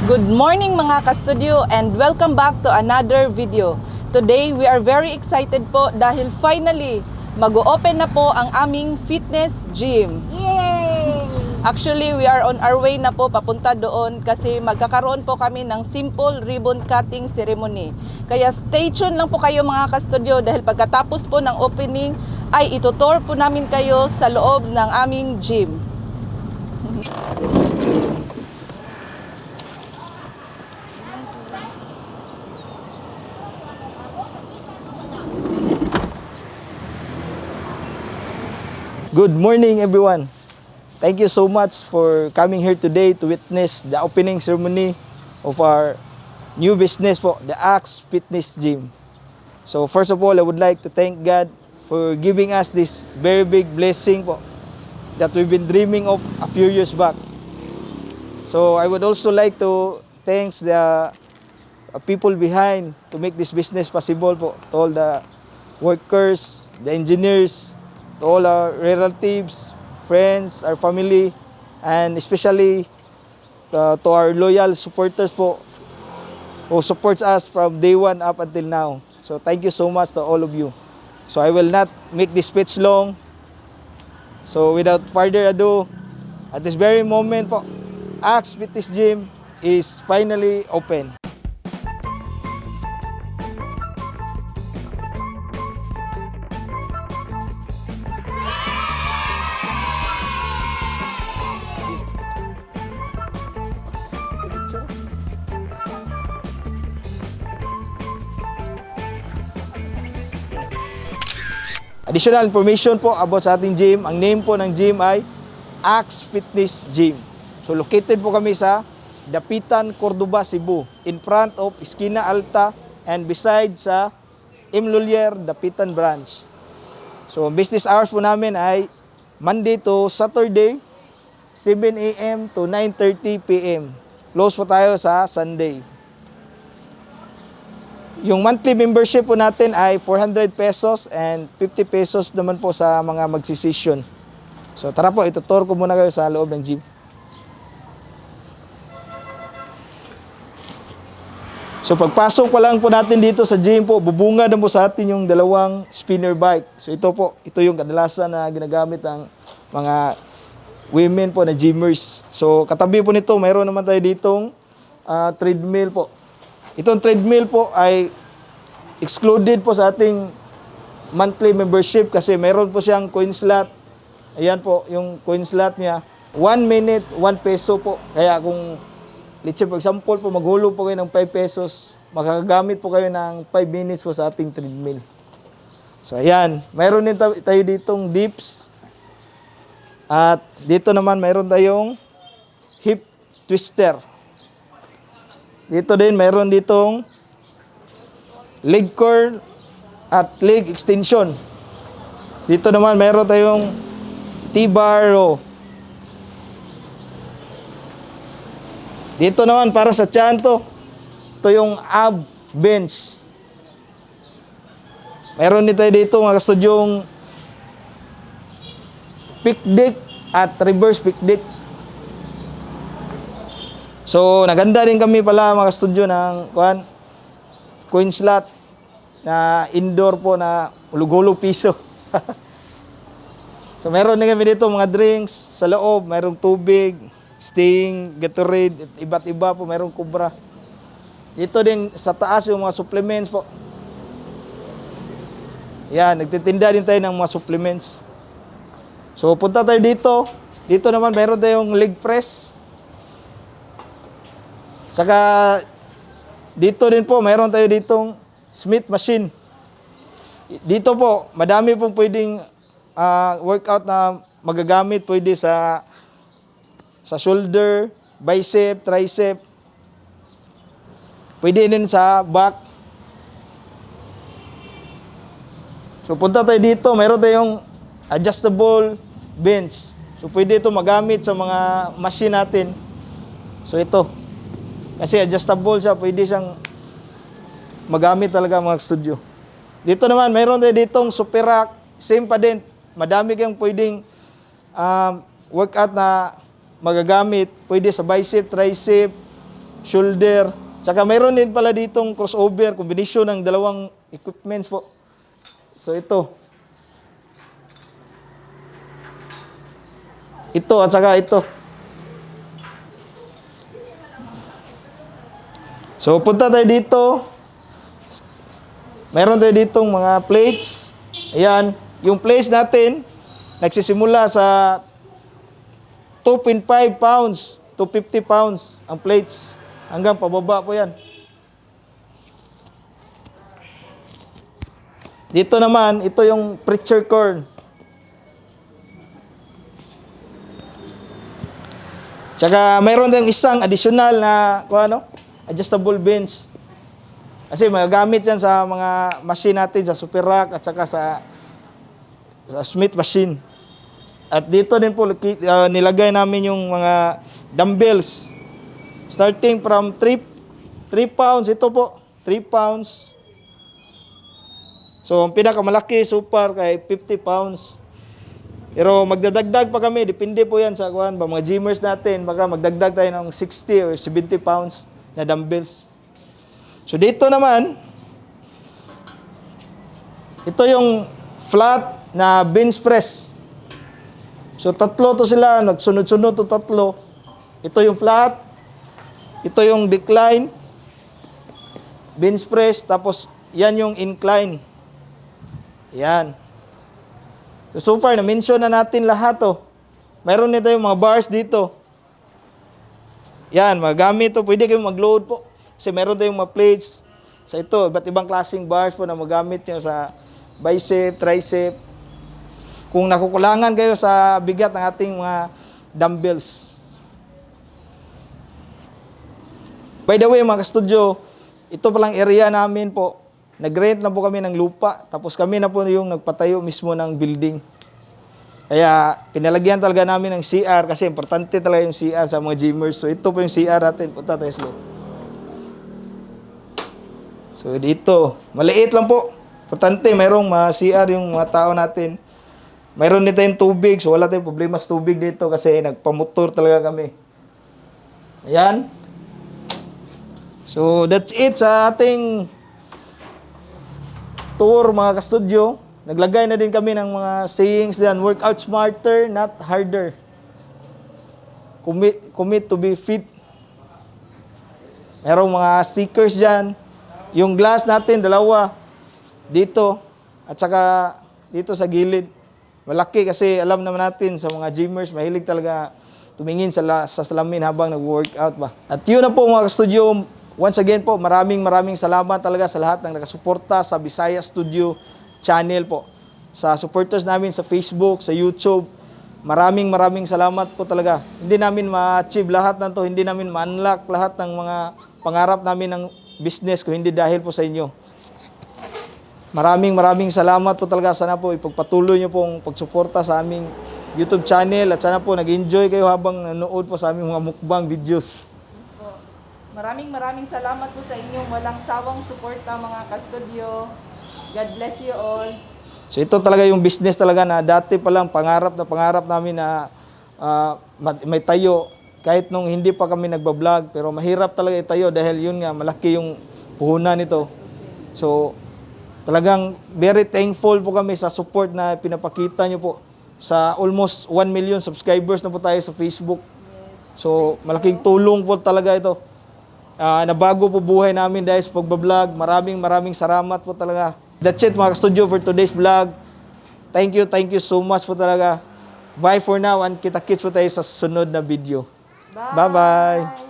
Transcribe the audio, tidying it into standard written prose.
Good morning mga ka-studio and welcome back to another video. Today we are very excited po dahil finally mag-o-open na po ang aming fitness gym. Yay! Actually, we are on our way na po papunta doon kasi magkakaroon po kami ng simple ribbon cutting ceremony. Kaya stay tuned lang po kayo mga ka-studio dahil pagkatapos po ng opening ay itutour po namin kayo sa loob ng aming gym. Good morning everyone. Thank you so much for coming here today to witness the opening ceremony of our new business po, the Axe Fitness Gym. So first of all, I would like to thank God for giving us this very big blessing po that we've been dreaming of a few years back. So I would also like to thank the people behind to make this business possible po, to all the workers, the engineers, to all our relatives, friends, our family, and especially to our loyal supporters po who supports us from day one up until now. So thank you so much to all of you. So I will not make this speech long. So without further ado, at this very moment po, Axe Fitness Gym is finally open. Additional information po about sa ating gym. Ang name po ng gym ay Axe Fitness Gym. So located po kami sa Dapitan, Cordoba, Cebu, in front of Esquina Alta and beside sa M. Lulier, Dapitan branch. So business hours po namin ay Monday to Saturday, 7 a.m. to 9:30 p.m. Close po tayo sa Sunday. Yung monthly membership po natin ay 400 pesos and 50 pesos naman po sa mga magsisession. So tara po, itutur ko muna kayo sa loob ng gym. So pagpasok pa lang po natin dito sa gym po, bubunga na po sa atin yung dalawang spinner bike. So ito yung kadalasan na ginagamit ng mga women po na gymmers. So katabi po nito, mayroon naman tayo ditong treadmill po. Itong treadmill po ay excluded po sa ating monthly membership kasi meron po siyang coin slot. Ayan po yung coin slot niya. 1 minute, 1 peso po. Kaya kung, let's say for example po, maghulog po kayo ng 5 pesos, makakagamit po kayo ng 5 minutes po sa ating treadmill. So ayan, mayroon din tayo ditong dips. At dito naman mayroon tayong hip twister. Dito din, mayroon ditong leg curl at leg extension. Dito naman, mayroon tayong T-bar row. Dito naman, para sa tiyan to, ito yung ab bench. Mayroon din tayo dito, mga kastudyong pick deck at reverse pick deck. So, naganda din kami pala mga studio ng coin slot na indoor po na ulog-ulog piso. So, meron din kami dito mga drinks sa loob. Mayroong tubig, Sting, Gatorade, iba't iba po. Mayroong Cobra. Dito din sa taas yung mga supplements po. Yan, nagtitinda din tayo ng mga supplements. So, punta tayo dito. Dito naman mayroon tayong leg press. Saka dito din po, mayroon tayo ditong Smith machine. Dito po, madami pong pwedeng workout na magagamit. Pwede sa shoulder, bicep, tricep. Pwede din sa back. So punta tayo dito, mayroon tayong adjustable bench. So pwede ito magamit sa mga machine natin. So ito. Kasi adjustable siya, pwede siyang magamit talaga mga studio. Dito naman, mayroon tayo ditong super rack. Same pa din. Madami kang pwedeng workout na magagamit. Pwede sa bicep, tricep, shoulder. Tsaka mayroon din pala ditong crossover, kombinasyon ng dalawang equipments po. So ito. Ito at saka ito. So punta tayo dito. Mayroon tayo ditong mga plates. Ayan, yung plates natin nagsisimula sa 2.5 pounds to 50 pounds ang plates. Hanggang pababa po yan. Dito naman, ito yung preacher corn. Tsaka mayroon din isang additional na adjustable bench. Kasi magagamit yan sa mga machine natin, sa super rack at saka sa Smith machine. At dito din po nilagay namin yung mga dumbbells. Starting from 3 pounds, ito po, 3 pounds. So, ang pinakamalaki super kay 50 pounds. Pero magdadagdag pa kami, depende po yan sa mga gymmers natin, baka magdagdag tayo ng 60 or 70 pounds na dumbbells. So, dito naman, ito yung flat na bench press. So, tatlo to sila, nagsunod-sunod to tatlo. Ito yung flat, ito yung decline, bench press, tapos yan yung incline. Yan. So far, na-mention na natin lahat to. Mayroon nito yung mga bars dito. Yan, magamit to. Pwede kayong mag-load po. Kasi meron tayong mga plates. Sa ito, iba't ibang klaseng bars po na magamit nyo sa bicep, tricep. Kung nakukulangan kayo sa bigat ng ating mga dumbbells. By the way, mga ka-studio, ito palang area namin po. Nag-rent na po kami ng lupa. Tapos kami na po yung nagpatayo mismo ng building. Kaya pinalagyan talaga namin ng CR kasi importante talaga yung CR sa mga gymmers. So ito po yung CR natin. Punta tayo slow. So dito, maliit lang po. Importante, mayroong CR yung mga tao natin. Mayroon din tayong tubig. So wala tayong problema sa tubig dito kasi nagpamotor talaga kami. Ayan. So that's it sa ating tour mga ka-studio. Naglagay na din kami ng mga sayings diyan. Work out smarter, not harder. Commit to be fit. Merong mga stickers diyan. Yung glass natin, dalawa. Dito. At saka dito sa gilid. Malaki kasi alam naman natin sa mga gymmers, mahilig talaga tumingin sa salamin habang nag-workout ba. At yun na po mga ka-studio. Once again po, maraming salamat talaga sa lahat ng nakasuporta sa Bisaya Studio channel po. Sa supporters namin sa Facebook, sa YouTube. Maraming salamat po talaga. Hindi namin ma-achieve lahat ng to, hindi namin ma-unlock lahat ng mga pangarap namin ng business kung hindi dahil po sa inyo. Maraming salamat po talaga. Sana po ipagpatuloy nyo pong pagsuporta sa aming YouTube channel at sana po nag-enjoy kayo habang nanood po sa aming mga mukbang videos. Maraming salamat po sa inyong walang sawang suporta mga ka-studio. God bless you all. So ito talaga yung business talaga na dati pa lang pangarap namin na may tayo kahit nung hindi pa kami nagbablog pero mahirap talaga itayo dahil yun nga malaki yung puhunan nito. So talagang very thankful po kami sa support na pinapakita nyo po sa almost 1 million subscribers na po tayo sa Facebook. So malaking tulong po talaga ito. Nabago po buhay namin dahil sa pagbablog. Maraming salamat po talaga. That's it mga ka-studio for today's vlog. Thank you so much po talaga. Bye for now and kita-kits po tayo sa sunod na video. Bye-bye.